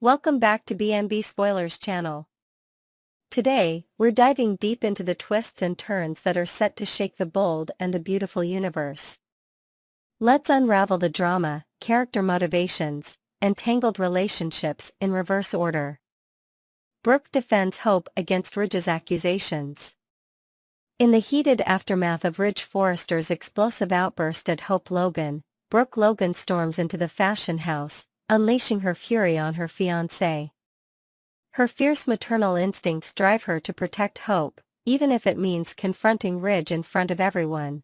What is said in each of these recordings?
Welcome back to BNB Spoilers channel. Today, we're diving deep into the twists and turns that are set to shake the bold and the beautiful universe. Let's unravel the drama, character motivations, and tangled relationships in reverse order. Brooke defends Hope against Ridge's accusations. In the heated aftermath of Ridge Forrester's explosive outburst at Hope Logan, Brooke Logan storms into the fashion house, unleashing her fury on her fiancé. Her fierce maternal instincts drive her to protect Hope, even if it means confronting Ridge in front of everyone.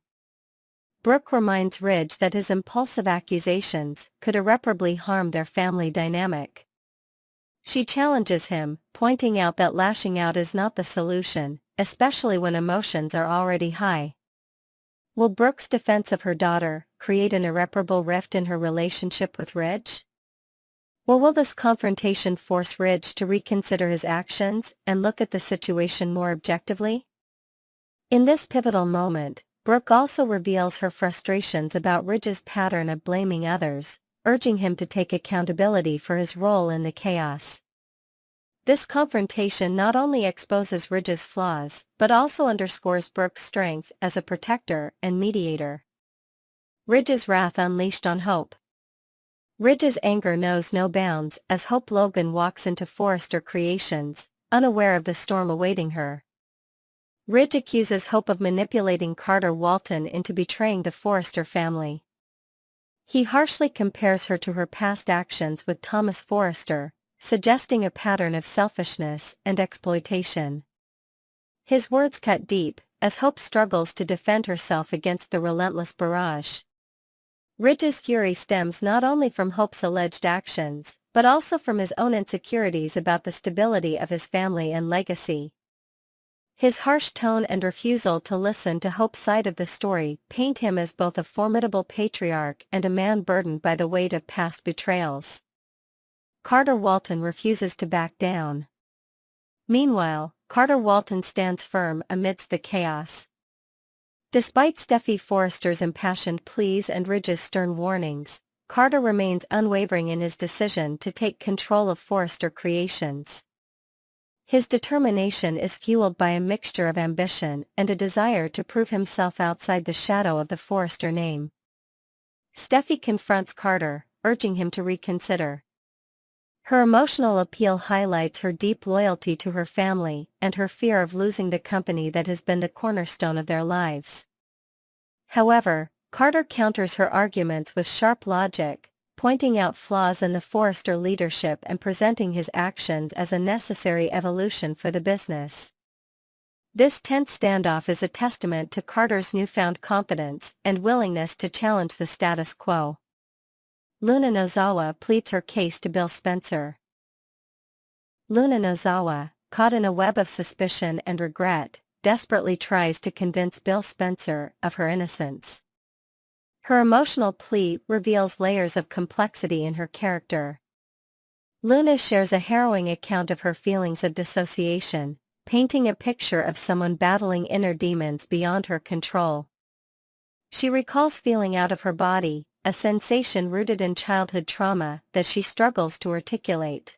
Brooke reminds Ridge that his impulsive accusations could irreparably harm their family dynamic. She challenges him, pointing out that lashing out is not the solution, especially when emotions are already high. Will Brooke's defense of her daughter create an irreparable rift in her relationship with Ridge? Or will this confrontation force Ridge to reconsider his actions and look at the situation more objectively? In this pivotal moment, Brooke also reveals her frustrations about Ridge's pattern of blaming others, urging him to take accountability for his role in the chaos. This confrontation not only exposes Ridge's flaws but also underscores Brooke's strength as a protector and mediator. Ridge's wrath unleashed on Hope. Ridge's anger knows no bounds as Hope Logan walks into Forrester Creations, unaware of the storm awaiting her. Ridge accuses Hope of manipulating Carter Walton into betraying the Forrester family. He harshly compares her to her past actions with Thomas Forrester, suggesting a pattern of selfishness and exploitation. His words cut deep, as Hope struggles to defend herself against the relentless barrage. Ridge's fury stems not only from Hope's alleged actions, but also from his own insecurities about the stability of his family and legacy. His harsh tone and refusal to listen to Hope's side of the story paint him as both a formidable patriarch and a man burdened by the weight of past betrayals. Carter Walton refuses to back down. Meanwhile, Carter Walton stands firm amidst the chaos. Despite Steffi Forrester's impassioned pleas and Ridge's stern warnings, Carter remains unwavering in his decision to take control of Forrester Creations. His determination is fueled by a mixture of ambition and a desire to prove himself outside the shadow of the Forrester name. Steffi confronts Carter, urging him to reconsider. Her emotional appeal highlights her deep loyalty to her family and her fear of losing the company that has been the cornerstone of their lives. However, Carter counters her arguments with sharp logic, pointing out flaws in the Forrester leadership and presenting his actions as a necessary evolution for the business. This tense standoff is a testament to Carter's newfound confidence and willingness to challenge the status quo. Luna Nozawa pleads her case to Bill Spencer. Luna Nozawa, caught in a web of suspicion and regret, desperately tries to convince Bill Spencer of her innocence. Her emotional plea reveals layers of complexity in her character. Luna shares a harrowing account of her feelings of dissociation, painting a picture of someone battling inner demons beyond her control. She recalls feeling out of her body, a sensation rooted in childhood trauma that she struggles to articulate.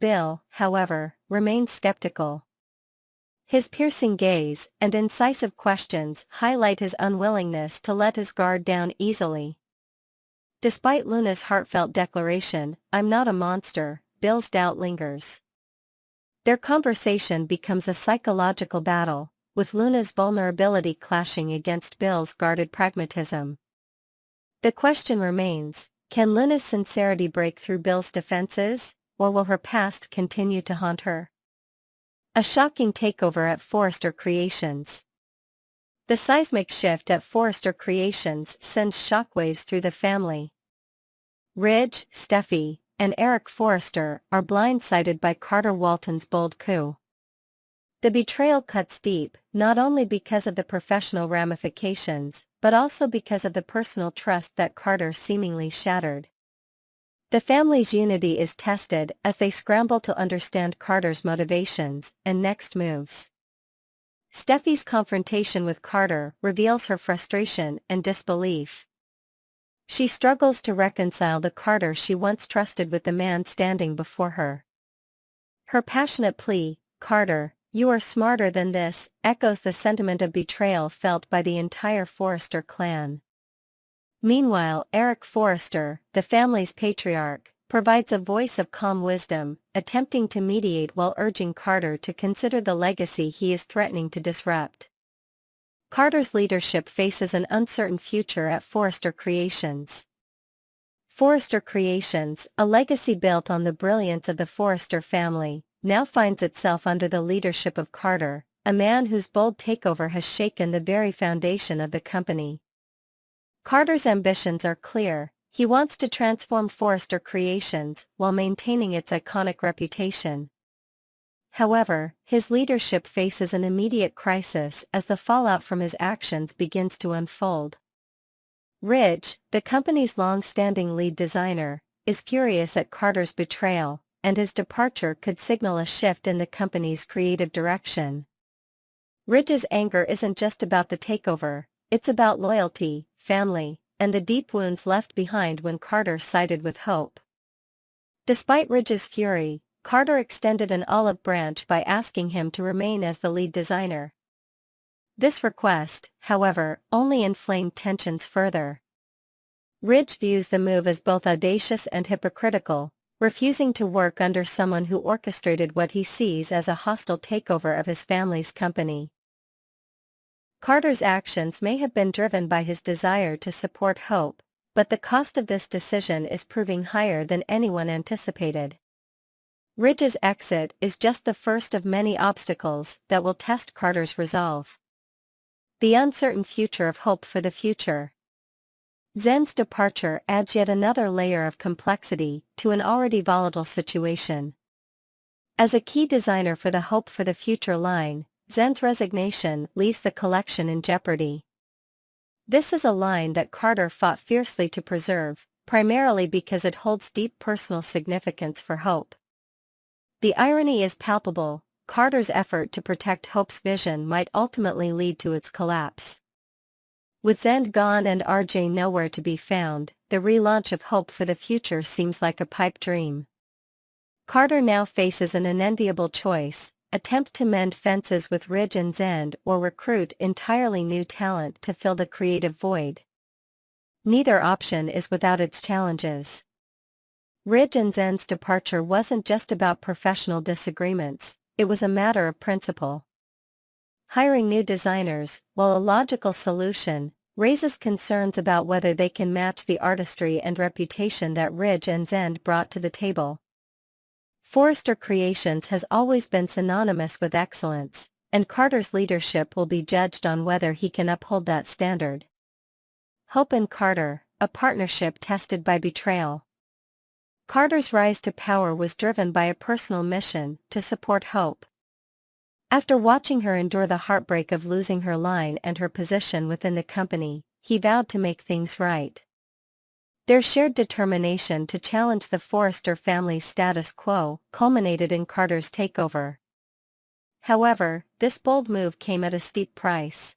Bill, however, remains skeptical. His piercing gaze and incisive questions highlight his unwillingness to let his guard down easily. Despite Luna's heartfelt declaration, "I'm not a monster," Bill's doubt lingers. Their conversation becomes a psychological battle, with Luna's vulnerability clashing against Bill's guarded pragmatism. The question remains, can Luna's sincerity break through Bill's defenses, or will her past continue to haunt her? A shocking takeover at Forrester Creations. The seismic shift at Forrester Creations sends shockwaves through the family. Ridge, Steffi, and Eric Forrester are blindsided by Carter Walton's bold coup. The betrayal cuts deep, not only because of the professional ramifications, but also because of the personal trust that Carter seemingly shattered. The family's unity is tested as they scramble to understand Carter's motivations and next moves. Steffi's confrontation with Carter reveals her frustration and disbelief. She struggles to reconcile the Carter she once trusted with the man standing before her. Her passionate plea, "Carter, you are smarter than this," echoes the sentiment of betrayal felt by the entire Forrester clan. Meanwhile, Eric Forrester, the family's patriarch, provides a voice of calm wisdom, attempting to mediate while urging Carter to consider the legacy he is threatening to disrupt. Carter's leadership faces an uncertain future at Forrester Creations. Forrester Creations, a legacy built on the brilliance of the Forrester family, now finds itself under the leadership of Carter, a man whose bold takeover has shaken the very foundation of the company. Carter's ambitions are clear. He wants to transform Forrester Creations while maintaining its iconic reputation. However, his leadership faces an immediate crisis as the fallout from his actions begins to unfold. Ridge, the company's long-standing lead designer, is furious at Carter's betrayal, and his departure could signal a shift in the company's creative direction. Ridge's anger isn't just about the takeover, it's about loyalty, family, and the deep wounds left behind when Carter sided with Hope. Despite Ridge's fury, Carter extended an olive branch by asking him to remain as the lead designer. This request, however, only inflamed tensions further. Ridge views the move as both audacious and hypocritical, refusing to work under someone who orchestrated what he sees as a hostile takeover of his family's company. Carter's actions may have been driven by his desire to support Hope, but the cost of this decision is proving higher than anyone anticipated. Ridge's exit is just the first of many obstacles that will test Carter's resolve. The uncertain future of Hope for the future. Zen's departure adds yet another layer of complexity to an already volatile situation. As a key designer for the Hope for the Future line, Zen's resignation leaves the collection in jeopardy. This is a line that Carter fought fiercely to preserve, primarily because it holds deep personal significance for Hope. The irony is palpable. Carter's effort to protect Hope's vision might ultimately lead to its collapse. With Zen gone and RJ nowhere to be found, the relaunch of Hope for the Future seems like a pipe dream. Carter now faces an unenviable choice: attempt to mend fences with Ridge and Zen or recruit entirely new talent to fill the creative void. Neither option is without its challenges. Ridge and Zen's departure wasn't just about professional disagreements, it was a matter of principle. Hiring new designers, while a logical solution, raises concerns about whether they can match the artistry and reputation that Ridge and Zen brought to the table. Forrester Creations has always been synonymous with excellence, and Carter's leadership will be judged on whether he can uphold that standard. Hope and Carter, a partnership tested by betrayal. Carter's rise to power was driven by a personal mission to support Hope. After watching her endure the heartbreak of losing her line and her position within the company, he vowed to make things right. Their shared determination to challenge the Forrester family's status quo culminated in Carter's takeover. However, this bold move came at a steep price.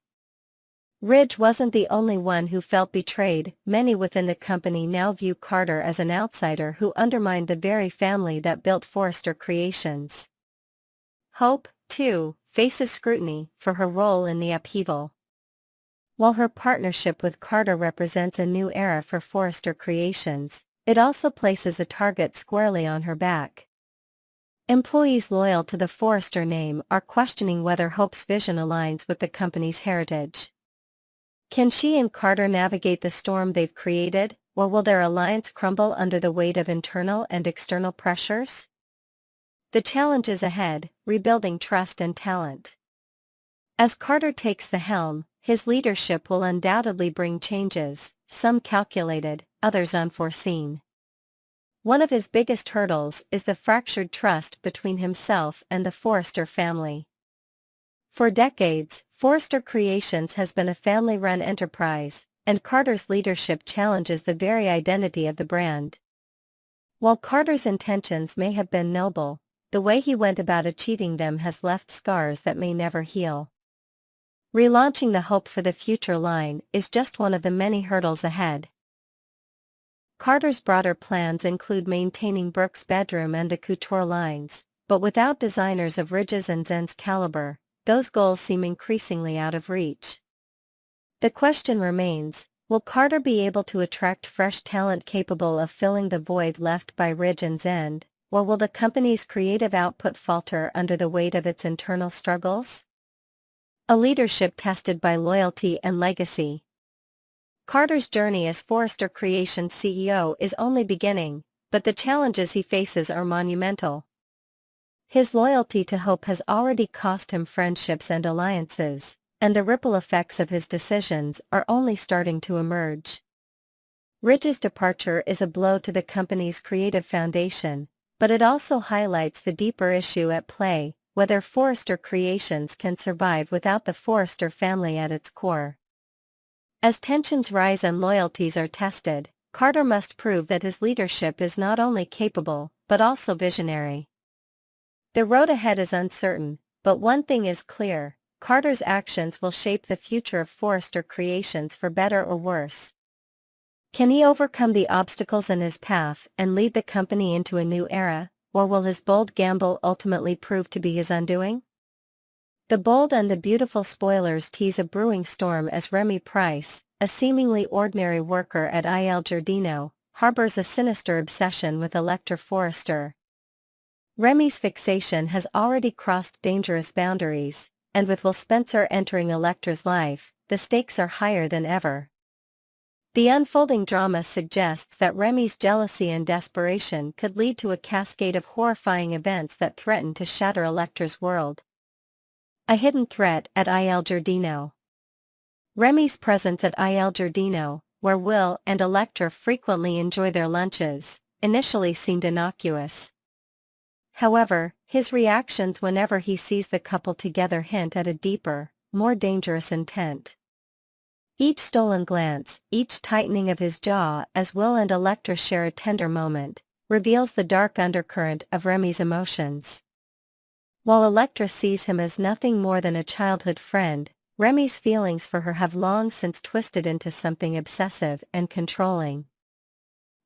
Ridge wasn't the only one who felt betrayed. Many within the company now view Carter as an outsider who undermined the very family that built Forrester Creations. Hope, too, faces scrutiny for her role in the upheaval. While her partnership with Carter represents a new era for Forrester Creations, it also places a target squarely on her back. Employees loyal to the Forrester name are questioning whether Hope's vision aligns with the company's heritage. Can she and Carter navigate the storm they've created, or will their alliance crumble under the weight of internal and external pressures? The challenge is ahead: rebuilding trust and talent. As Carter takes the helm, his leadership will undoubtedly bring changes, some calculated, others unforeseen. One of his biggest hurdles is the fractured trust between himself and the Forrester family. For decades, Forrester Creations has been a family-run enterprise, and Carter's leadership challenges the very identity of the brand. While Carter's intentions may have been noble, the way he went about achieving them has left scars that may never heal. Relaunching the Hope for the Future line is just one of the many hurdles ahead. Carter's broader plans include maintaining Brooke's bedroom and the couture lines, but without designers of Ridge's and Zen's caliber, those goals seem increasingly out of reach. The question remains, will Carter be able to attract fresh talent capable of filling the void left by Ridge and Zen, or will the company's creative output falter under the weight of its internal struggles? A leadership tested by loyalty and legacy. Carter's journey as Forrester Creations CEO is only beginning, but the challenges he faces are monumental. His loyalty to Hope has already cost him friendships and alliances, and the ripple effects of his decisions are only starting to emerge. Ridge's departure is a blow to the company's creative foundation, but it also highlights the deeper issue at play, whether Forrester Creations can survive without the Forrester family at its core. As tensions rise and loyalties are tested, Carter must prove that his leadership is not only capable, but also visionary. The road ahead is uncertain, but one thing is clear: Carter's actions will shape the future of Forrester Creations for better or worse. Can he overcome the obstacles in his path and lead the company into a new era, or will his bold gamble ultimately prove to be his undoing? The Bold and the Beautiful spoilers tease a brewing storm as Remy Price, a seemingly ordinary worker at Il Giardino, harbors a sinister obsession with Electra Forrester. Remy's fixation has already crossed dangerous boundaries, and with Will Spencer entering Electra's life, the stakes are higher than ever. The unfolding drama suggests that Remy's jealousy and desperation could lead to a cascade of horrifying events that threaten to shatter Electra's world. A hidden threat at Il Giardino. Remy's presence at Il Giardino, where Will and Electra frequently enjoy their lunches, initially seemed innocuous. However, his reactions whenever he sees the couple together hint at a deeper, more dangerous intent. Each stolen glance, each tightening of his jaw as Will and Electra share a tender moment, reveals the dark undercurrent of Remy's emotions. While Electra sees him as nothing more than a childhood friend, Remy's feelings for her have long since twisted into something obsessive and controlling.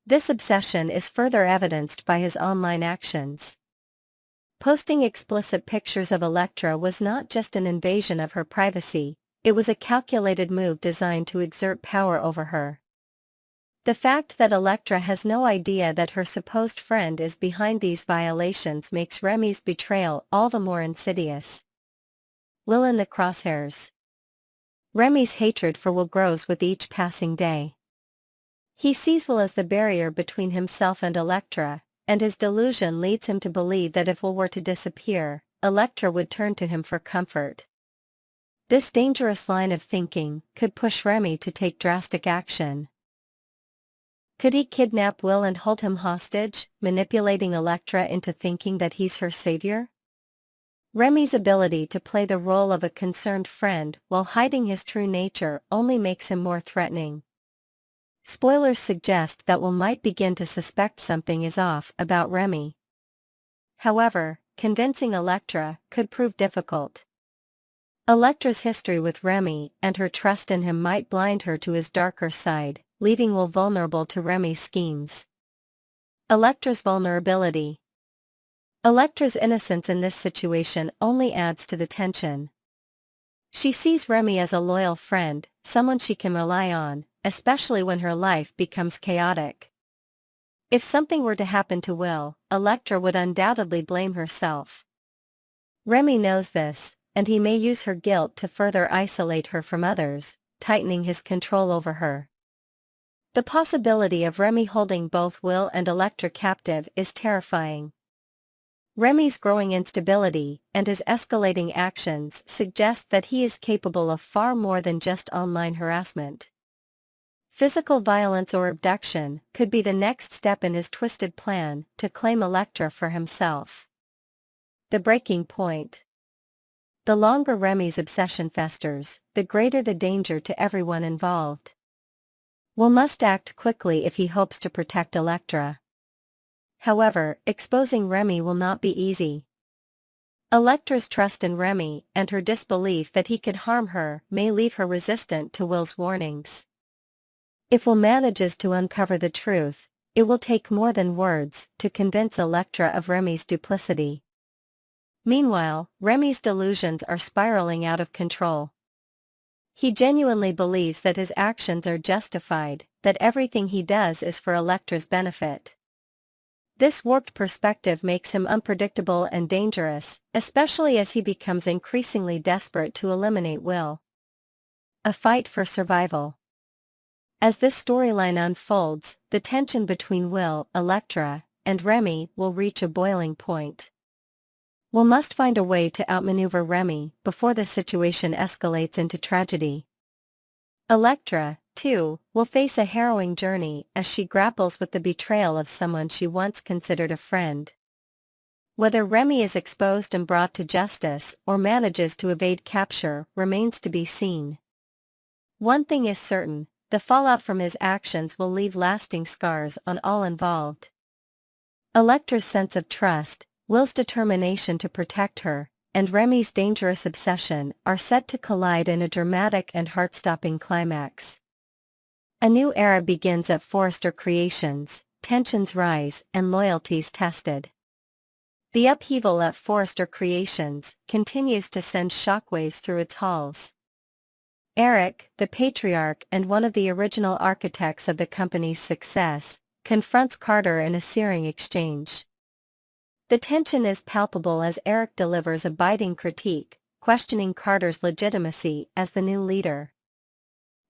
This obsession is further evidenced by his online actions. Posting explicit pictures of Electra was not just an invasion of her privacy, it was a calculated move designed to exert power over her. The fact that Electra has no idea that her supposed friend is behind these violations makes Remy's betrayal all the more insidious. Will in the crosshairs. Remy's hatred for Will grows with each passing day. He sees Will as the barrier between himself and Electra, and his delusion leads him to believe that if Will were to disappear, Electra would turn to him for comfort. This dangerous line of thinking could push Remy to take drastic action. Could he kidnap Will and hold him hostage, manipulating Electra into thinking that he's her savior? Remy's ability to play the role of a concerned friend while hiding his true nature only makes him more threatening. Spoilers suggest that Will might begin to suspect something is off about Remy. However, convincing Electra could prove difficult. Electra's history with Remy and her trust in him might blind her to his darker side, leaving Will vulnerable to Remy's schemes. Electra's vulnerability. Electra's innocence in this situation only adds to the tension. She sees Remy as a loyal friend, someone she can rely on, especially when her life becomes chaotic. If something were to happen to Will, Electra would undoubtedly blame herself. Remy knows this, and he may use her guilt to further isolate her from others, tightening his control over her. The possibility of Remy holding both Will and Electra captive is terrifying. Remy's growing instability and his escalating actions suggest that he is capable of far more than just online harassment. Physical violence or abduction could be the next step in his twisted plan to claim Electra for himself. The breaking point. The longer Remy's obsession festers, the greater the danger to everyone involved. Will must act quickly if he hopes to protect Electra. However, exposing Remy will not be easy. Electra's trust in Remy and her disbelief that he could harm her may leave her resistant to Will's warnings. If Will manages to uncover the truth, it will take more than words to convince Electra of Remy's duplicity. Meanwhile, Remy's delusions are spiraling out of control. He genuinely believes that his actions are justified, that everything he does is for Electra's benefit. This warped perspective makes him unpredictable and dangerous, especially as he becomes increasingly desperate to eliminate Will. A fight for survival. As this storyline unfolds, the tension between Will, Electra, and Remy will reach a boiling point. Will must find a way to outmaneuver Remy before the situation escalates into tragedy. Electra, too, will face a harrowing journey as she grapples with the betrayal of someone she once considered a friend. Whether Remy is exposed and brought to justice or manages to evade capture remains to be seen. One thing is certain, the fallout from his actions will leave lasting scars on all involved. Electra's sense of trust, Will's determination to protect her, and Remy's dangerous obsession are set to collide in a dramatic and heart-stopping climax. A new era begins at Forrester Creations, tensions rise and loyalties tested. The upheaval at Forrester Creations continues to send shockwaves through its halls. Eric, the patriarch and one of the original architects of the company's success, confronts Carter in a searing exchange. The tension is palpable as Eric delivers a biting critique, questioning Carter's legitimacy as the new leader.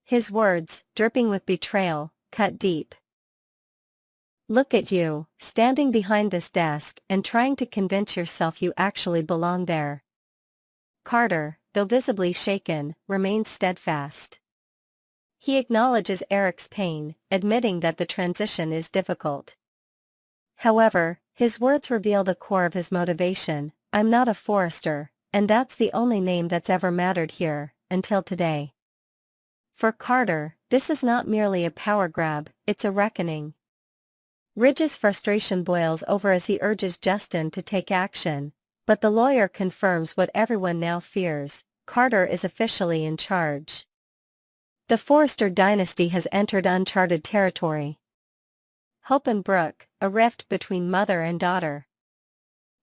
His words, dripping with betrayal, cut deep. "Look at you, standing behind this desk and trying to convince yourself you actually belong there." Carter, though visibly shaken, remains steadfast. He acknowledges Eric's pain, admitting that the transition is difficult. However, his words reveal the core of his motivation: "I'm not a Forrester, and that's the only name that's ever mattered here, until today." For Carter, this is not merely a power grab, it's a reckoning. Ridge's frustration boils over as he urges Justin to take action, but the lawyer confirms what everyone now fears: Carter is officially in charge. The Forrester dynasty has entered uncharted territory. Hope and Brooke, a rift between mother and daughter.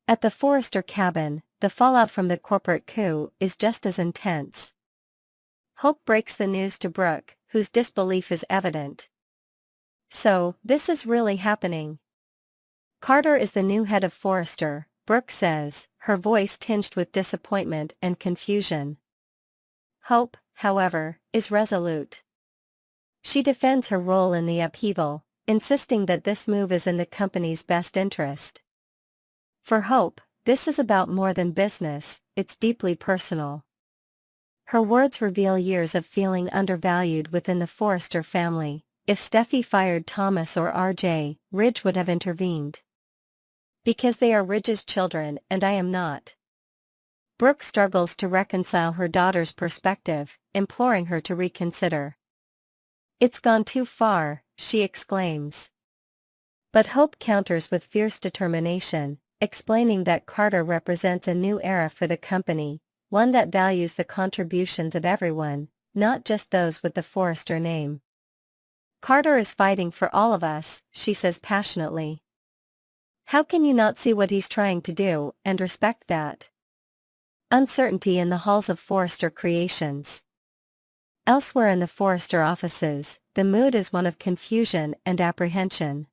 At the Forrester cabin, the fallout from the corporate coup is just as intense. Hope breaks the news to Brooke, whose disbelief is evident. "So, this is really happening?" "Carter is the new head of Forrester," Brooke says, her voice tinged with disappointment and confusion. Hope, however, is resolute. She defends her role in the upheaval, insisting that this move is in the company's best interest. For Hope, this is about more than business, it's deeply personal. Her words reveal years of feeling undervalued within the Forrester family. If Steffi fired Thomas or RJ, Ridge would have intervened. "Because they are Ridge's children and I am not." Brooke struggles to reconcile her daughter's perspective, imploring her to reconsider. "It's gone too far," she exclaims. But Hope counters with fierce determination, explaining that Carter represents a new era for the company, one that values the contributions of everyone, not just those with the Forrester name. "Carter is fighting for all of us," she says passionately. "How can you not see what he's trying to do, and respect that?" Uncertainty in the halls of Forrester Creations. Elsewhere in the Forrester offices, the mood is one of confusion and apprehension.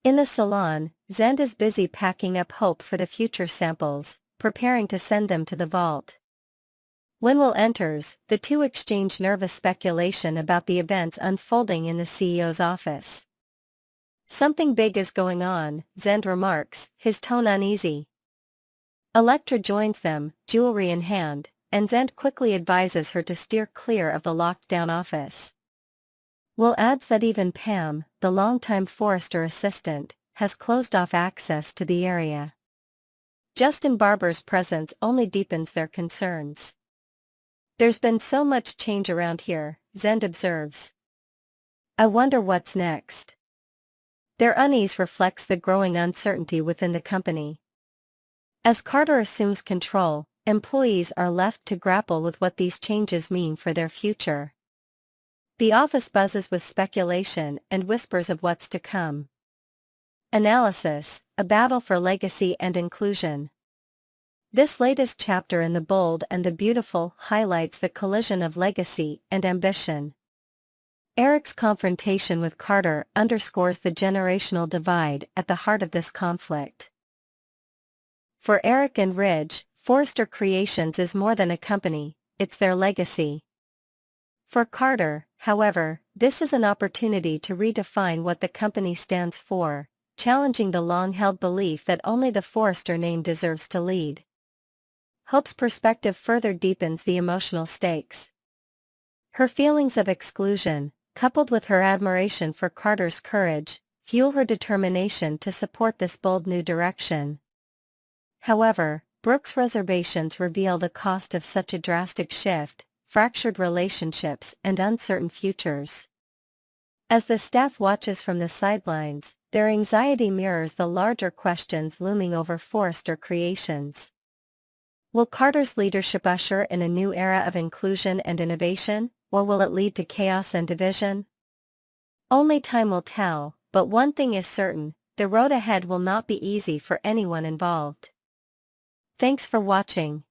In the salon, Zend is busy packing up Hope for the future samples, preparing to send them to the vault. When Will enters, the two exchange nervous speculation about the events unfolding in the CEO's office. "Something big is going on," Zend remarks, his tone uneasy. Electra joins them, jewelry in hand, and Zend quickly advises her to steer clear of the locked-down office. Will adds that even Pam, the longtime Forrester assistant, has closed off access to the area. Justin Barber's presence only deepens their concerns. "There's been so much change around here," Zend observes. "I wonder what's next." Their unease reflects the growing uncertainty within the company. As Carter assumes control, employees are left to grapple with what these changes mean for their future. The office buzzes with speculation and whispers of what's to come. Analysis, a battle for legacy and inclusion. This latest chapter in The Bold and the Beautiful highlights the collision of legacy and ambition. Eric's confrontation with Carter underscores the generational divide at the heart of this conflict. For Eric and Ridge, Forrester Creations is more than a company, it's their legacy. For Carter, however, this is an opportunity to redefine what the company stands for, challenging the long-held belief that only the Forrester name deserves to lead. Hope's perspective further deepens the emotional stakes. Her feelings of exclusion, coupled with her admiration for Carter's courage, fuel her determination to support this bold new direction. However, Brooke's reservations reveal the cost of such a drastic shift: fractured relationships and uncertain futures. As the staff watches from the sidelines, their anxiety mirrors the larger questions looming over Forrester Creations. Will Carter's leadership usher in a new era of inclusion and innovation, or will it lead to chaos and division? Only time will tell, but one thing is certain: the road ahead will not be easy for anyone involved. Thanks for watching.